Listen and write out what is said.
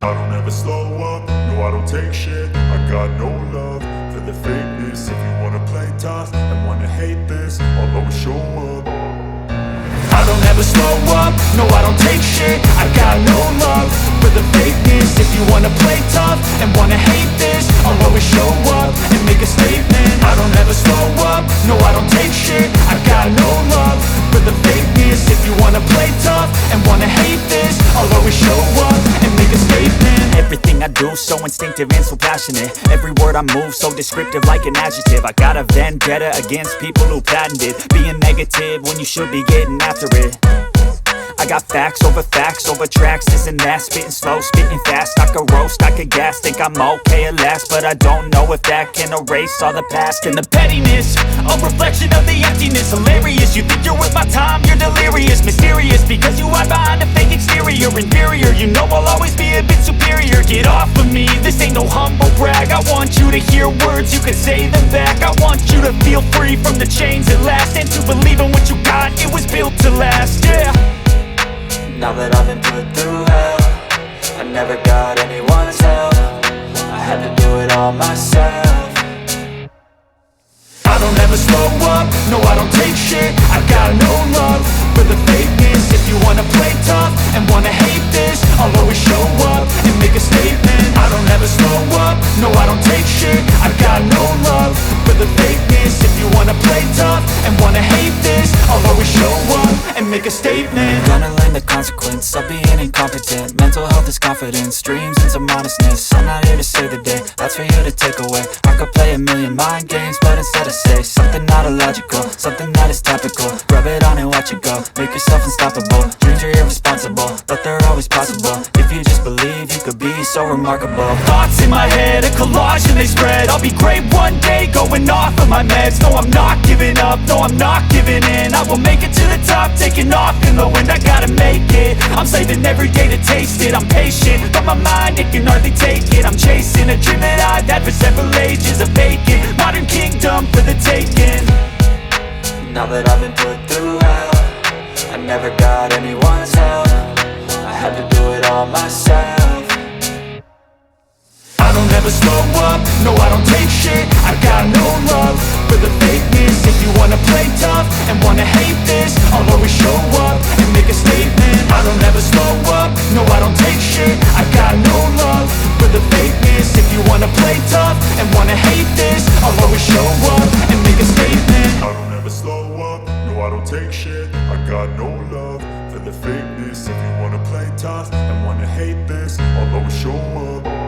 I don't ever slow up, no I don't take shit. I got no love for the fakeness. If you wanna play tough and wanna hate this, I'll always show up. I don't ever slow up, no I don't take shit. I got no love for the fakeness. If you wanna play tough and wanna hate this, I'll always show up and make a statement. I don't ever slow up, no I don't take shit. I got no love for the fakeness. If you wanna play tough and wanna hate this, I'll always show up and make a statement. Everything I do so instinctive and so passionate. Every word I move so descriptive like an adjective. I got a vendetta against people who patented being negative when you should be getting after it. I got facts over tracks, this and that. Spitting slow, spitting fast, I could roast, I could gas. Think I'm okay at last, but I don't know if that can erase all the past. And the pettiness, a reflection of the emptiness. Hilarious, you think you're worth my time, you're delirious. Mysterious, because you hide behind a fake exterior. Inferior, you know I'll always be a bit superior. Get off of me, this ain't no humble brag. I want you to hear words, you can say them back. I want you to feel free from the chains at last, and to believe in what you got, it was built to last, yeah. Now that I've been put through hell, I never got anyone's help. I had to do it all myself. I don't ever slow up, no I don't take shit. I got no love for the fakeness. If you wanna play tough and wanna hate this, I'll always show up and make a statement. I don't ever slow up, no I don't take shit. I got no love for the fakeness. If you wanna play tough and wanna hate this, I'll always show up and make a statement. Gonna learn the consequence of being incompetent. Mental health is confidence, dreams and some modestness. I'm not here to save the day, that's for you to take away. I could play a million mind games, but instead I say something not illogical, something that is topical. Rub it on and watch it go, make yourself unstoppable. Dreams are irresponsible, but they're always possible. If you just believe, you could be so remarkable. Thoughts in my head, a collage and they spread. I'll be great one day, going off of my meds. No, I'm not giving up, no, I'm not giving in. I will make it to the top, taking off in the wind. I gotta make it, I'm saving every day to taste it. I'm patient, but my mind, it can hardly take it. I'm chasing a dream that I've had for several ages. A vacant, modern kingdom for the taking. Now that I've been put through hell, I never got anyone's help. I had to do it all myself. I don't ever slow up, no I don't take shit. I got no love for the fakeness. If you wanna play tough and wanna hate this, I'll always show up and make a statement. I don't ever slow up, no I don't take shit. I got no love for the fakeness. If you wanna play tough and wanna hate this, I'll always show up and make a statement. I don't ever slow up, no I don't take shit. I got no love for the fakeness. If you wanna play tough and wanna hate this, I'll always show up.